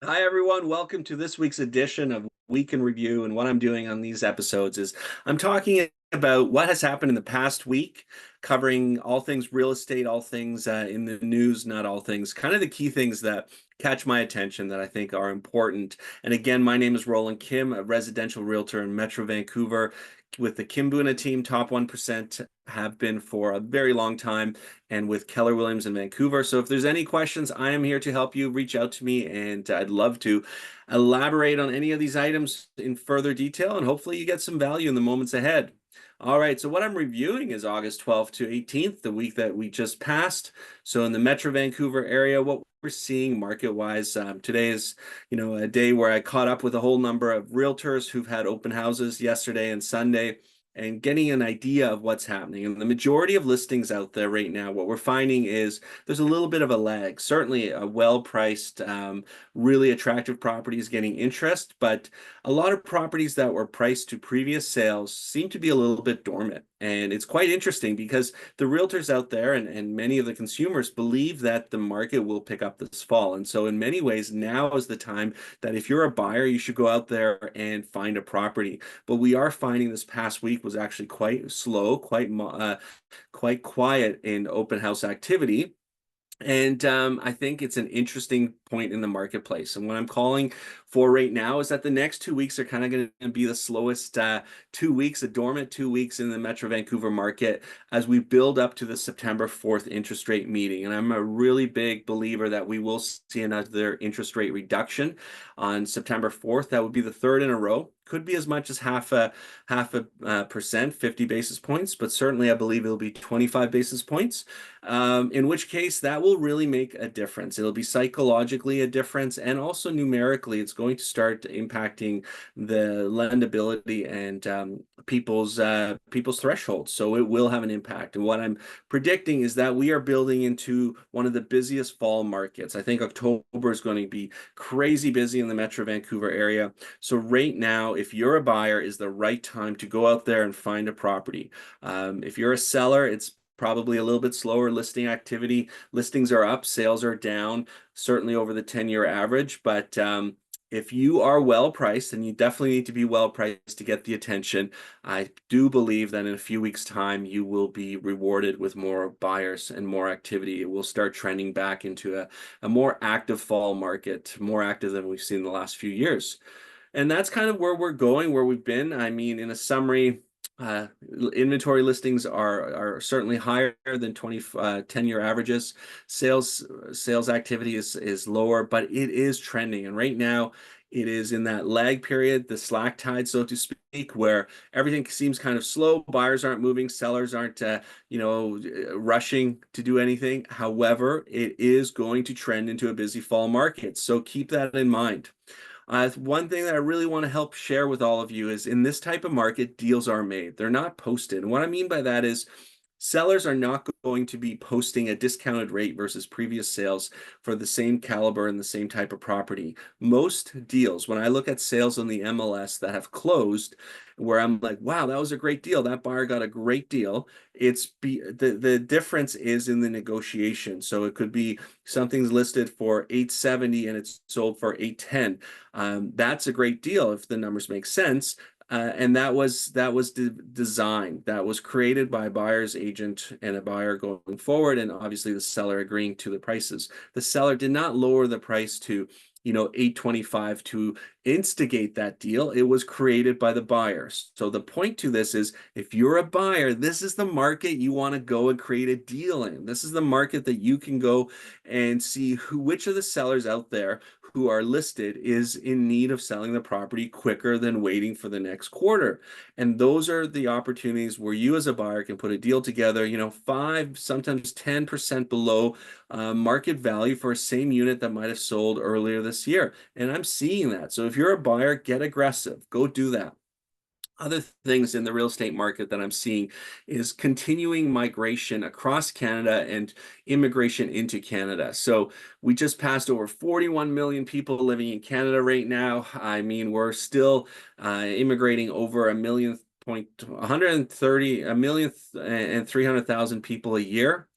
Hi, everyone. Welcome to this week's edition of Week in Review. And what I'm doing on these episodes is I'm talking about what has happened in the past week, covering all things real estate, all things in the news, not all things, kind of the key things that catch my attention that I think are important. And again, my name is Roland Kym, a residential realtor in Metro Vancouver with the Kimbuna team, top 1%, have been for a very long time, and with Keller Williams in Vancouver. So if there's any questions, I am here to help you. Reach out to me, and I'd love to elaborate on any of these items in further detail, and hopefully you get some value in the moments ahead. All right, so what I'm reviewing is August 12th to 18th, the week that we just passed. So in the Metro Vancouver area, what we're seeing market-wise, today is, a day where I caught up with a whole number of realtors who've had open houses yesterday and Sunday, and getting an idea of what's happening. And the majority of listings out there right now, what we're finding is there's a little bit of a lag. Certainly a well-priced, really attractive properties getting interest, but a lot of properties that were priced to previous sales seem to be a little bit dormant. And it's quite interesting because the realtors out there and many of the consumers believe that the market will pick up this fall. And so in many ways, now is the time that if you're a buyer, you should go out there and find a property. But we are finding this past week was actually quite slow, quite quiet in open house activity. And I think it's an interesting point in the marketplace. And what I'm calling for right now is that the next 2 weeks are kind of going to be the slowest 2 weeks, a dormant 2 weeks in the Metro Vancouver market as we build up to the September 4th interest rate meeting. And I'm a really big believer that we will see another interest rate reduction on September 4th. That would be the third in a row. Could be as much as half a percent, 50 basis points, but certainly I believe it'll be 25 basis points. In which case that will really make a difference. It'll be psychologically a difference, and also numerically, it's going to start impacting the lendability and people's thresholds. So it will have an impact. And what I'm predicting is that we are building into one of the busiest fall markets. I think October is going to be crazy busy in the Metro Vancouver area. So right now, if you're a buyer, is the right time to go out there and find a property. If you're a seller, it's probably a little bit slower listing activity. Listings are up, sales are down, certainly over the 10-year average. But if you are well priced, and you definitely need to be well priced to get the attention, I do believe that in a few weeks' time, you will be rewarded with more buyers and more activity. It will start trending back into a more active fall market, more active than we've seen in the last few years. And that's kind of where we're going, where we've been. I mean, in a summary, uh, inventory listings are certainly higher than 10-year averages. Sales activity is lower, but it is trending. And right now, it is in that lag period, the slack tide, so to speak, where everything seems kind of slow. Buyers aren't moving, sellers aren't, rushing to do anything. However, it is going to trend into a busy fall market. So keep that in mind. One thing that I really want to help share with all of you is in this type of market, deals are made. They're not posted. And what I mean by that is sellers are not going to be posting a discounted rate versus previous sales for the same caliber and the same type of property. Most deals, when I look at sales on the MLS that have closed, where I'm like, wow, that was a great deal. That buyer got a great deal. The difference is in the negotiation. So it could be something's listed for 870 and it's sold for 810. That's a great deal if the numbers make sense. And that was designed. That was created by a buyer's agent and a buyer going forward, and obviously the seller agreeing to the prices. The seller did not lower the price to 825 to instigate that deal. It was created by the buyers. So the point to this is, if you're a buyer, this is the market you want to go and create a deal in. This is the market that you can go and see which of the sellers out there who are listed is in need of selling the property quicker than waiting for the next quarter. And those are the opportunities where you as a buyer can put a deal together, 5, sometimes 10% below market value for a same unit that might have sold earlier this year. And I'm seeing that. So if you're a buyer, get aggressive. Go do that. Other things in the real estate market that I'm seeing is continuing migration across Canada and immigration into Canada. So we just passed over 41 million people living in Canada right now. I mean, we're still immigrating over 130 a million and 300,000 people a year.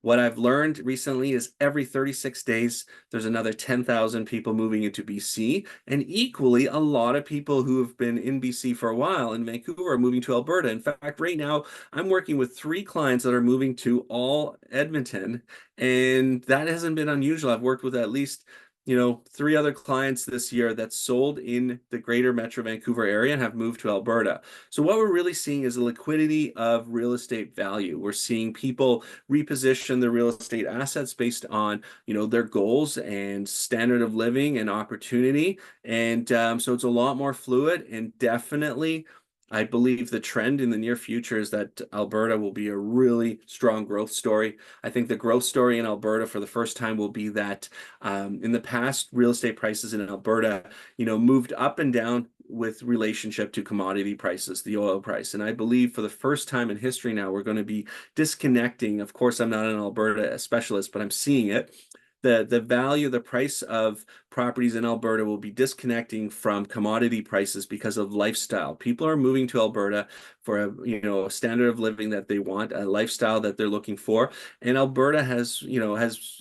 What I've learned recently is every 36 days, there's another 10,000 people moving into BC, and equally, a lot of people who have been in BC for a while in Vancouver are moving to Alberta. In fact, right now, I'm working with 3 clients that are moving to all Edmonton, and that hasn't been unusual. I've worked with at least 3 other clients this year that sold in the greater Metro Vancouver area and have moved to Alberta. So what we're really seeing is a liquidity of real estate value. We're seeing people reposition their real estate assets based on, their goals and standard of living and opportunity. And so it's a lot more fluid, and definitely I believe the trend in the near future is that Alberta will be a really strong growth story. I think the growth story in Alberta for the first time will be that in the past, real estate prices in Alberta, moved up and down with relationship to commodity prices, the oil price. And I believe for the first time in history now, we're going to be disconnecting. Of course, I'm not an Alberta specialist, but I'm seeing it. The value, the price of properties in Alberta will be disconnecting from commodity prices because of lifestyle. People are moving to Alberta for a standard of living that they want, a lifestyle that they're looking for. And Alberta has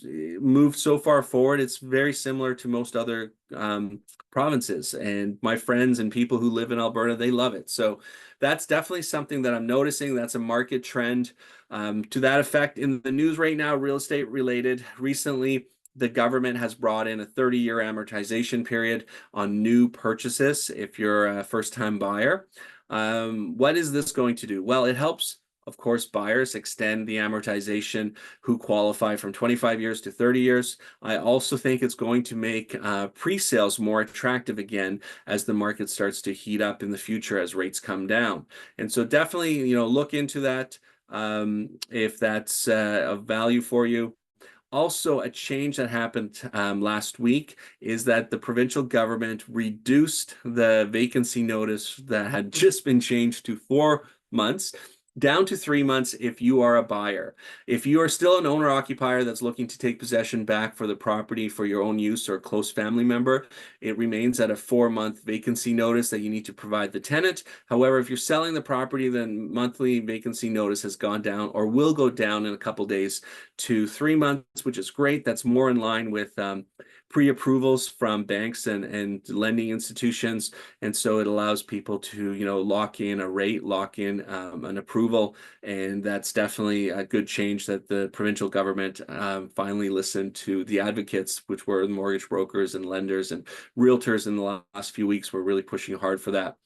moved so far forward. It's very similar to most other provinces. And my friends and people who live in Alberta, they love it. So that's definitely something that I'm noticing. That's a market trend. To that effect, in the news right now, real estate related, recently, the government has brought in a 30-year amortization period on new purchases if you're a first-time buyer. What is this going to do? Well, it helps, of course, buyers extend the amortization who qualify from 25 years to 30 years. I also think it's going to make pre-sales more attractive again as the market starts to heat up in the future as rates come down. And so definitely, look into that if that's of value for you. Also, a change that happened last week is that the provincial government reduced the vacancy notice that had just been changed to 4 months down to 3 months if you are a buyer. If you are still an owner-occupier that's looking to take possession back for the property for your own use or a close family member, it remains at a 4-month vacancy notice that you need to provide the tenant. However, if you're selling the property, then monthly vacancy notice has gone down or will go down in a couple days to 3 months, which is great. That's more in line with pre-approvals from banks and lending institutions. And so it allows people to, lock in a rate, lock in an approval. And that's definitely a good change that the provincial government finally listened to the advocates, which were the mortgage brokers and lenders and realtors in the last few weeks were really pushing hard for that.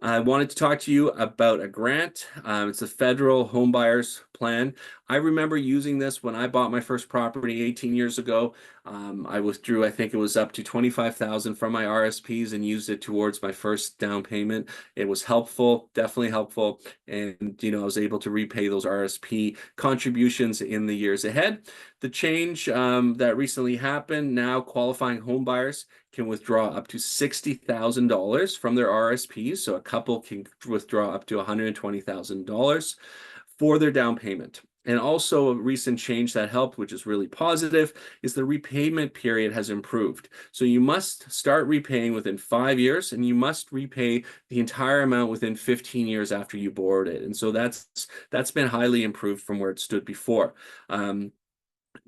I wanted to talk to you about a grant. It's a federal homebuyers plan. I remember using this when I bought my first property 18 years ago. I withdrew, I think it was up to $25,000 from my RSPs and used it towards my first down payment. It was helpful, definitely helpful. And, I was able to repay those RSP contributions in the years ahead. The change that recently happened, now qualifying homebuyers can withdraw up to $60,000 from their RSPs. So a couple can withdraw up to $120,000 for their down payment. And also a recent change that helped, which is really positive, is the repayment period has improved. So you must start repaying within 5 years, and you must repay the entire amount within 15 years after you borrowed it. And so that's been highly improved from where it stood before.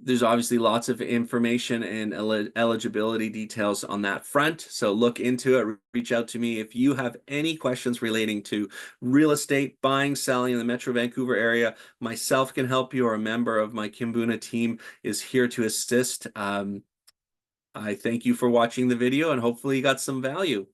There's obviously lots of information and eligibility details on that front. So look into it, reach out to me if you have any questions relating to real estate, buying, selling in the Metro Vancouver area. Myself can help you, or a member of my Kimbuna team is here to assist. I thank you for watching the video, and hopefully you got some value.